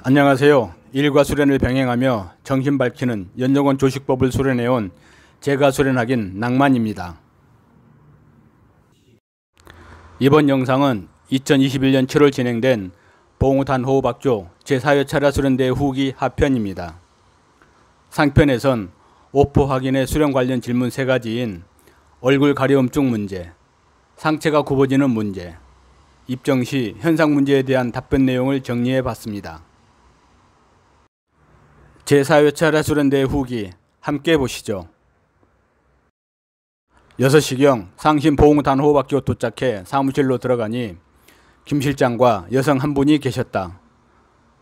안녕하세요. 일과 수련을 병행하며 정신 밝히는 연정원 조식법을 수련해온 제가 수련하긴 낭만입니다. 이번 영상은 2021년 7월 진행된 봉우탄 호흡학교 제4회차라 수련대 후기 하편입니다. 상편에선 오포 확인의 수련 관련 질문 3가지인 얼굴 가려움증 문제, 상체가 굽어지는 문제, 입정 시 현상 문제에 대한 답변 내용을 정리해 봤습니다. 제4회차라 수련대 후기 함께 보시죠. 6시경 상신 봉우탄 호흡학교 도착해 사무실로 들어가니 김 실장과 여성 한 분이 계셨다.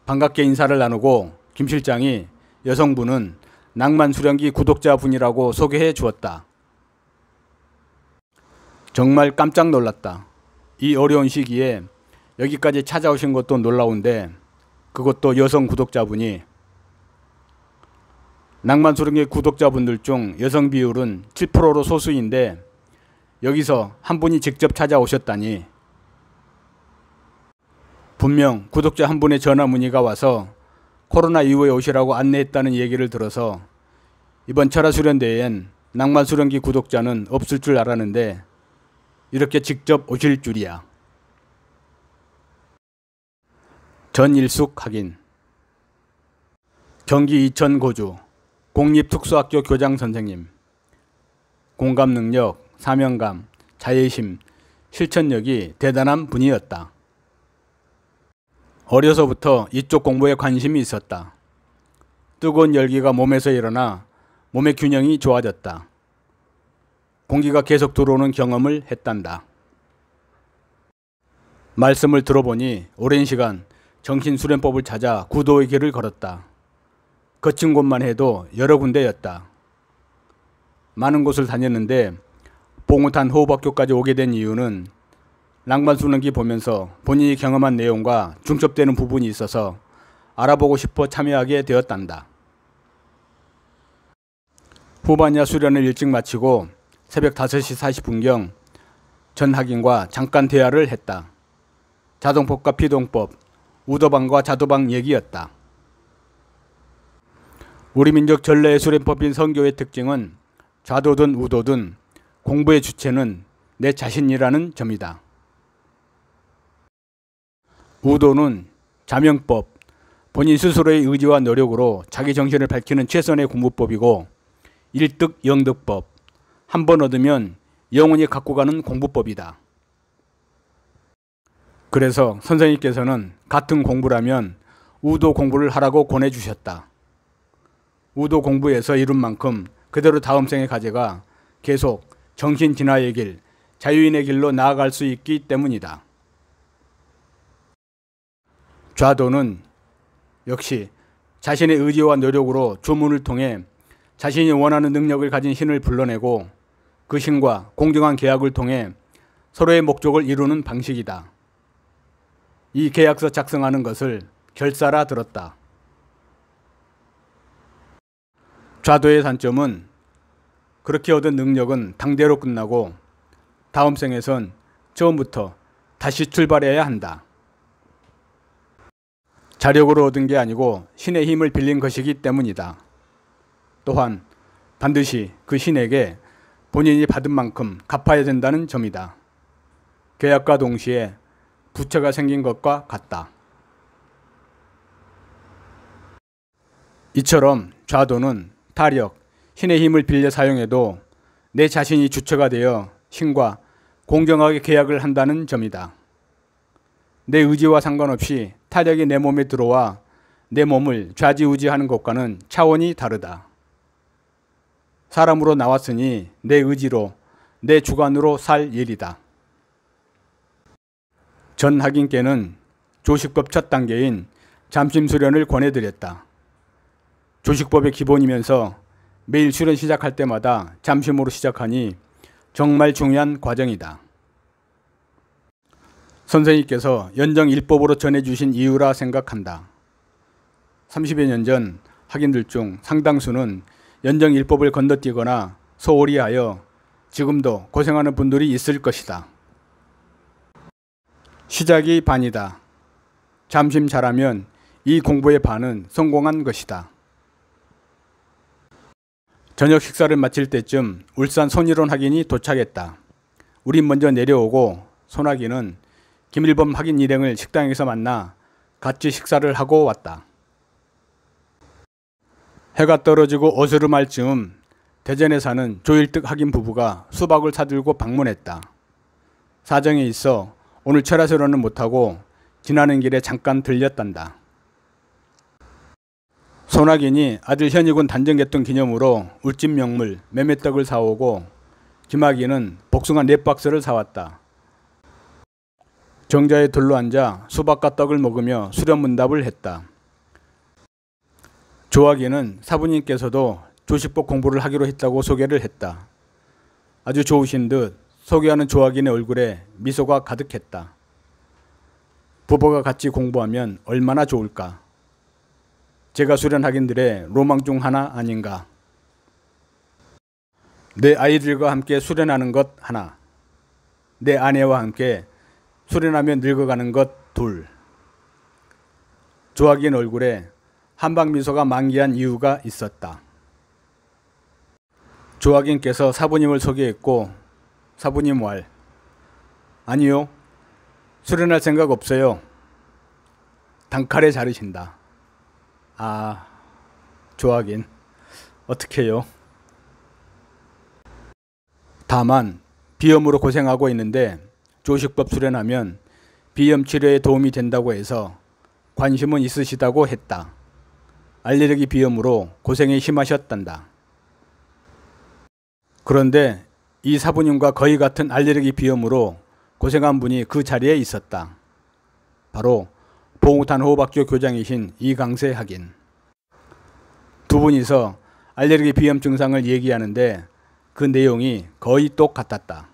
반갑게 인사를 나누고 김 실장이 여성분은 낭만수련기 구독자분이라고 소개해 주었다. 정말 깜짝 놀랐다. 이 어려운 시기에 여기까지 찾아오신 것도 놀라운데 그것도 여성 구독자분이. 낭만수련기 구독자분들 중 여성 비율은 7%로 소수인데 여기서 한 분이 직접 찾아오셨다니. 분명 구독자 한 분의 전화 문의가 와서 코로나 이후에 오시라고 안내했다는 얘기를 들어서 이번 철화수련대회엔 낭만수련기 구독자는 없을 줄 알았는데 이렇게 직접 오실 줄이야. 전일숙 확인. 경기 이천 고주 공립특수학교 교장선생님. 공감능력, 사명감, 자애심, 실천력이 대단한 분이었다. 어려서부터 이쪽 공부에 관심이 있었다. 뜨거운 열기가 몸에서 일어나 몸의 균형이 좋아졌다. 공기가 계속 들어오는 경험을 했단다. 말씀을 들어보니 오랜 시간 정신수련법을 찾아 구도의 길을 걸었다. 거친 곳만 해도 여러 군데였다. 많은 곳을 다녔는데 봉우탄 호흡학교까지 오게 된 이유는 낭만수련기 보면서 본인이 경험한 내용과 중첩되는 부분이 있어서 알아보고 싶어 참여하게 되었단다. 후반야 수련을 일찍 마치고 새벽 5시 40분경 전 학인과 잠깐 대화를 했다. 자동법과 피동법, 우도방과 자도방 얘기였다. 우리 민족 전래의 수련법인 선교의 특징은 좌도든 우도든 공부의 주체는 내 자신이라는 점이다. 우도는 자명법, 본인 스스로의 의지와 노력으로 자기 정신을 밝히는 최선의 공부법이고 일득 영득법, 한 번 얻으면 영원히 갖고 가는 공부법이다. 그래서 선생님께서는 같은 공부라면 우도 공부를 하라고 권해주셨다. 우도 공부에서 이룬 만큼 그대로 다음 생에 가져가 계속 정신진화의 길, 자유인의 길로 나아갈 수 있기 때문이다. 좌도는 역시 자신의 의지와 노력으로 주문을 통해 자신이 원하는 능력을 가진 신을 불러내고 그 신과 공정한 계약을 통해 서로의 목적을 이루는 방식이다. 이 계약서 작성하는 것을 결사라 들었다. 좌도의 단점은 그렇게 얻은 능력은 당대로 끝나고 다음 생에선 처음부터 다시 출발해야 한다. 자력으로 얻은 게 아니고 신의 힘을 빌린 것이기 때문이다. 또한 반드시 그 신에게 본인이 받은 만큼 갚아야 된다는 점이다. 계약과 동시에 부채가 생긴 것과 같다. 이처럼 좌도는 타력, 신의 힘을 빌려 사용해도 내 자신이 주체가 되어 신과 공정하게 계약을 한다는 점이다. 내 의지와 상관없이 타력이 내 몸에 들어와 내 몸을 좌지우지하는 것과는 차원이 다르다. 사람으로 나왔으니 내 의지로, 내 주관으로 살 일이다. 전 학인께는 조식법 첫 단계인 잠심수련을 권해드렸다. 조식법의 기본이면서 매일 수련 시작할 때마다 잠심으로 시작하니 정말 중요한 과정이다. 선생님께서 연정 1법으로 전해주신 이유라 생각한다. 30여 년 전 학인들 중 상당수는 연정 1법을 건너뛰거나 소홀히 하여 지금도 고생하는 분들이 있을 것이다. 시작이 반이다. 잠심 잘하면 이 공부의 반은 성공한 것이다. 저녁 식사를 마칠 때쯤 울산 손일원 학인이 도착했다. 우린 먼저 내려오고 손학인은 김일범 학인 일행을 식당에서 만나 같이 식사를 하고 왔다. 해가 떨어지고 어스름할 즈음 대전에 사는 조일득 학인 부부가 수박을 사들고 방문했다. 사정이 있어 오늘 철야새로는 못하고 지나는 길에 잠깐 들렸단다. 손학인이 아들 현익군 단정개통 기념으로 울진 명물 매매떡을 사오고 김학인은 복숭아 4박스를 사왔다. 정자에 둘러앉아 수박과 떡을 먹으며 수련문답을 했다. 조학인은 사부님께서도 조식법 공부를 하기로 했다고 소개를 했다. 아주 좋으신 듯 소개하는 조학인의 얼굴에 미소가 가득했다. 부부가 같이 공부하면 얼마나 좋을까. 제가 수련학인들의 로망 중 하나 아닌가. 내 아이들과 함께 수련하는 것 하나. 내 아내와 함께 수련하며 늙어가는 것 둘. 조학인 얼굴에 한방미소가 만개한 이유가 있었다. 조학인께서 사부님을 소개했고 사부님 왈. 아니요. 수련할 생각 없어요. 단칼에 자르신다. 아, 조학인. 어떡해요. 다만 비염으로 고생하고 있는데 조식법 수련하면 비염 치료에 도움이 된다고 해서 관심은 있으시다고 했다. 알레르기 비염으로 고생이 심하셨단다. 그런데 이 사부님과 거의 같은 알레르기 비염으로 고생한 분이 그 자리에 있었다. 바로 봉우탄 호흡학교 교장이신 이강세 학인. 두 분이서 알레르기 비염 증상을 얘기하는데 그 내용이 거의 똑같았다.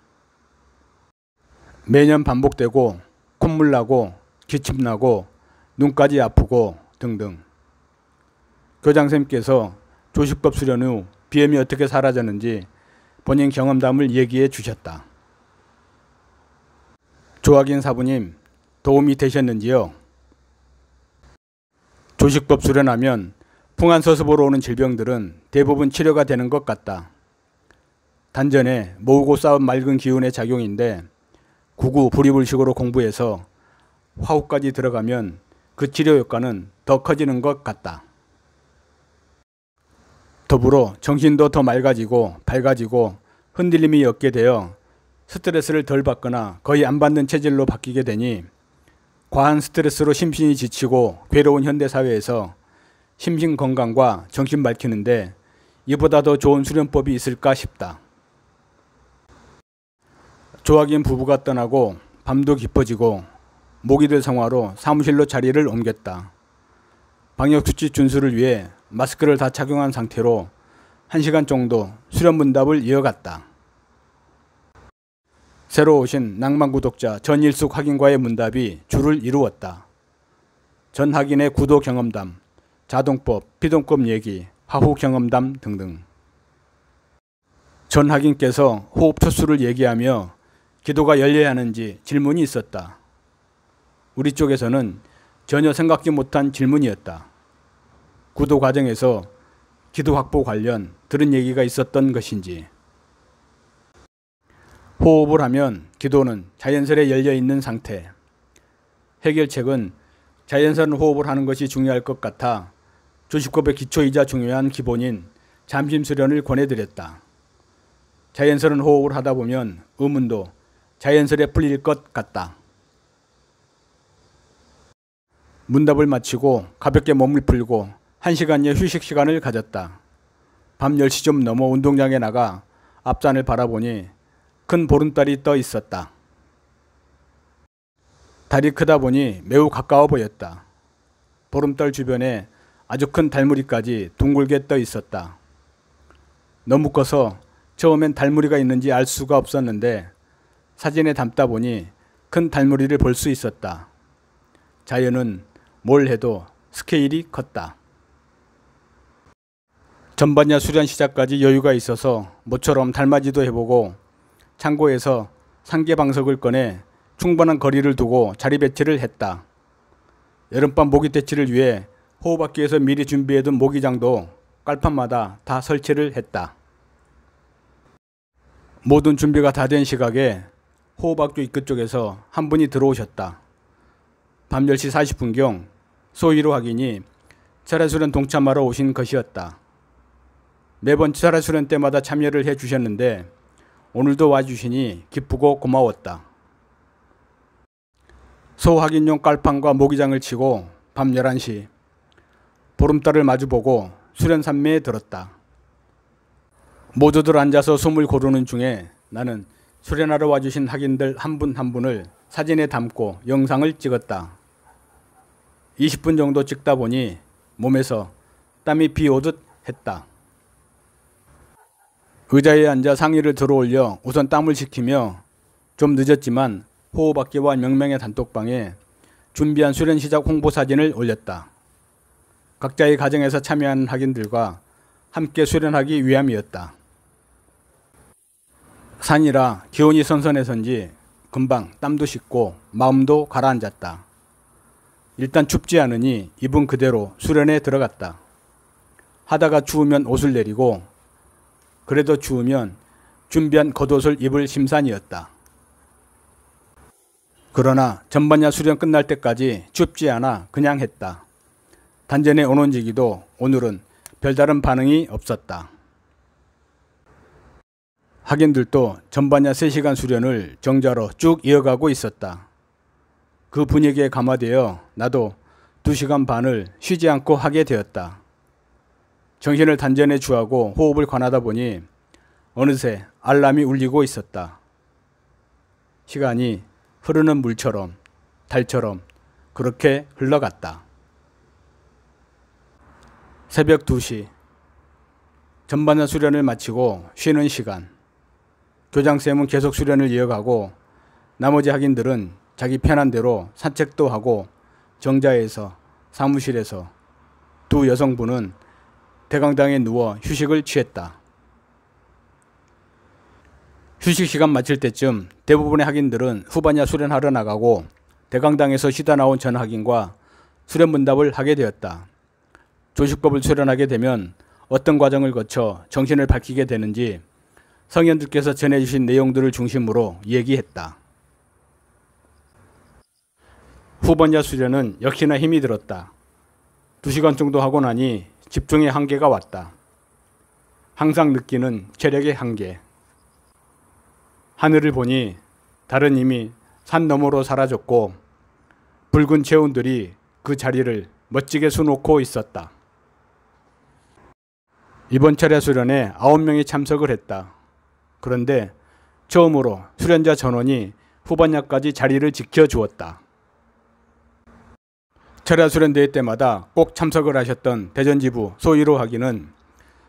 매년 반복되고 콧물 나고 기침 나고 눈까지 아프고 등등. 교장선생님께서 조식법 수련 후 비염이 어떻게 사라졌는지 본인 경험담을 얘기해 주셨다. 조학인 사부님, 도움이 되셨는지요? 조식법 수련하면 풍한서습으로 오는 질병들은 대부분 치료가 되는 것 같다. 단전에 모으고 쌓은 맑은 기운의 작용인데 구구 불이불식으로 공부해서 화후까지 들어가면 그 치료 효과는 더 커지는 것 같다. 더불어 정신도 더 맑아지고 밝아지고 흔들림이 없게 되어 스트레스를 덜 받거나 거의 안 받는 체질로 바뀌게 되니 과한 스트레스로 심신이 지치고 괴로운 현대사회에서 심신 건강과 정신 밝히는데 이보다 더 좋은 수련법이 있을까 싶다. 조학인 부부가 떠나고 밤도 깊어지고 목이 될 상황으로 사무실로 자리를 옮겼다. 방역수칙 준수를 위해 마스크를 다 착용한 상태로 1시간 정도 수련문답을 이어갔다. 새로 오신 낭만 구독자 전일숙 학인과의 문답이 줄을 이루었다. 전 학인의 구도 경험담, 자동법, 피동법 얘기, 화후 경험담 등등. 전 학인께서 호흡 초수를 얘기하며 기도가 열려야 하는지 질문이 있었다. 우리 쪽에서는 전혀 생각지 못한 질문이었다. 구도 과정에서 기도 확보 관련 들은 얘기가 있었던 것인지. 호흡을 하면 기도는 자연스레 열려 있는 상태. 해결책은 자연스러운 호흡을 하는 것이 중요할 것 같아 조식법의 기초이자 중요한 기본인 잠심수련을 권해드렸다. 자연스러운 호흡을 하다 보면 의문도 자연스레 풀릴 것 같다. 문답을 마치고 가볍게 몸을 풀고 1시간여 휴식 시간을 가졌다. 밤 10시 좀 넘어 운동장에 나가 앞산을 바라보니 큰 보름달이 떠 있었다. 달이 크다 보니 매우 가까워 보였다. 보름달 주변에 아주 큰 달무리까지 둥글게 떠 있었다. 너무 커서 처음엔 달무리가 있는지 알 수가 없었는데 사진에 담다 보니 큰 달무리를 볼 수 있었다. 자연은 뭘 해도 스케일이 컸다. 전반야 수련 시작까지 여유가 있어서 모처럼 달맞이도 해보고 창고에서 상계 방석을 꺼내 충분한 거리를 두고 자리 배치를 했다. 여름밤 모기 퇴치를 위해 호흡악기에서 미리 준비해둔 모기장도 깔판마다 다 설치를 했다. 모든 준비가 다 된 시각에 호흡학교 입구 쪽에서 한 분이 들어오셨다. 밤 10시 40분경 소위로 확인이 철야수련 동참하러 오신 것이었다. 매번 철야수련 때마다 참여를 해 주셨는데 오늘도 와주시니 기쁘고 고마웠다. 소 확인용 깔판과 모기장을 치고 밤 11시 보름달을 마주보고 수련 산매에 들었다. 모두들 앉아서 숨을 고르는 중에 나는 수련하러 와주신 학인들 한 분 한 분을 사진에 담고 영상을 찍었다. 20분 정도 찍다 보니 몸에서 땀이 비오듯 했다. 의자에 앉아 상의를 들어올려 우선 땀을 식히며 좀 늦었지만 호흡악기와 명명의 단톡방에 준비한 수련 시작 홍보 사진을 올렸다. 각자의 가정에서 참여하는 학인들과 함께 수련하기 위함이었다. 산이라 기온이 선선해서인지 금방 땀도 식고 마음도 가라앉았다. 일단 춥지 않으니 입은 그대로 수련에 들어갔다. 하다가 추우면 옷을 내리고 그래도 추우면 준비한 겉옷을 입을 심산이었다. 그러나 전반야 수련 끝날 때까지 춥지 않아 그냥 했다. 단전에 온원지기도 오늘은 별다른 반응이 없었다. 학인들도 전반야 3시간 수련을 정자로 쭉 이어가고 있었다. 그 분위기에 감화되어 나도 2시간 반을 쉬지 않고 하게 되었다. 정신을 단전에 주하고 호흡을 관하다 보니 어느새 알람이 울리고 있었다. 시간이 흐르는 물처럼 달처럼 그렇게 흘러갔다. 새벽 2시 전반야 수련을 마치고 쉬는 시간. 교장쌤은 계속 수련을 이어가고 나머지 학인들은 자기 편한 대로 산책도 하고 정자에서 사무실에서 두 여성분은 대강당에 누워 휴식을 취했다. 휴식 시간 마칠 때쯤 대부분의 학인들은 후반야 수련하러 나가고 대강당에서 쉬다 나온 전 학인과 수련 문답을 하게 되었다. 조식법을 수련하게 되면 어떤 과정을 거쳐 정신을 밝히게 되는지 성현들께서 전해주신 내용들을 중심으로 얘기했다. 후반야 수련은 역시나 힘이 들었다. 2시간 정도 하고 나니 집중의 한계가 왔다. 항상 느끼는 체력의 한계. 하늘을 보니 달은 이미 산 너머로 사라졌고 붉은 체온들이 그 자리를 멋지게 수놓고 있었다. 이번 철야 수련에 9명이 참석을 했다. 그런데 처음으로 수련자 전원이 후반야까지 자리를 지켜주었다. 철야 수련 대회 때마다 꼭 참석을 하셨던 대전지부 소위로 학인은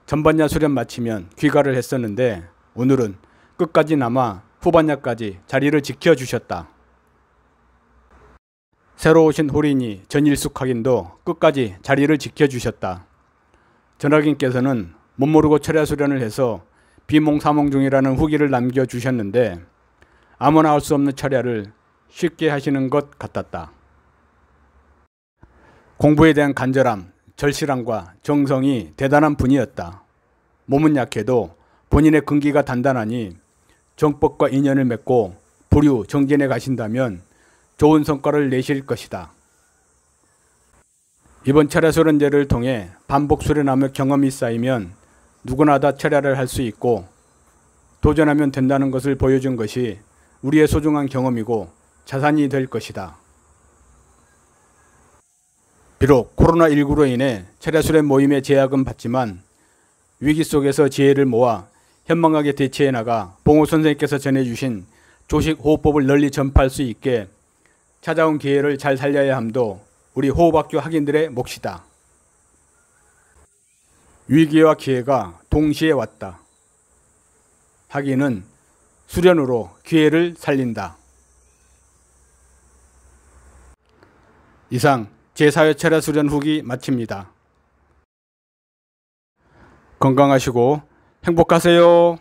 전반야 수련 마치면 귀가를 했었는데 오늘은 끝까지 남아 후반야까지 자리를 지켜주셨다. 새로 오신 호린이 전일숙 학인도 끝까지 자리를 지켜주셨다. 전 학인께서는 못 모르고 철야 수련을 해서 비몽사몽 중이라는 후기를 남겨주셨는데 아무나 할 수 없는 철야를 쉽게 하시는 것 같았다. 공부에 대한 간절함, 절실함과 정성이 대단한 분이었다. 몸은 약해도 본인의 근기가 단단하니 정법과 인연을 맺고 부류 정진에 가신다면 좋은 성과를 내실 것이다. 이번 철야 수련제를 통해 반복 수련하며 경험이 쌓이면 누구나 다 철야를 할 수 있고 도전하면 된다는 것을 보여준 것이 우리의 소중한 경험이고 자산이 될 것이다. 비록 코로나19로 인해 철야 수련 모임의 제약은 받지만 위기 속에서 지혜를 모아 현명하게 대처해 나가 봉호 선생님께서 전해주신 조식 호흡법을 널리 전파할 수 있게 찾아온 기회를 잘 살려야 함도 우리 호흡학교 학인들의 몫이다. 위기와 기회가 동시에 왔다. 학인은 수련으로 기회를 살린다. 이상 제4회 철야 수련 후기 마칩니다. 건강하시고 행복하세요.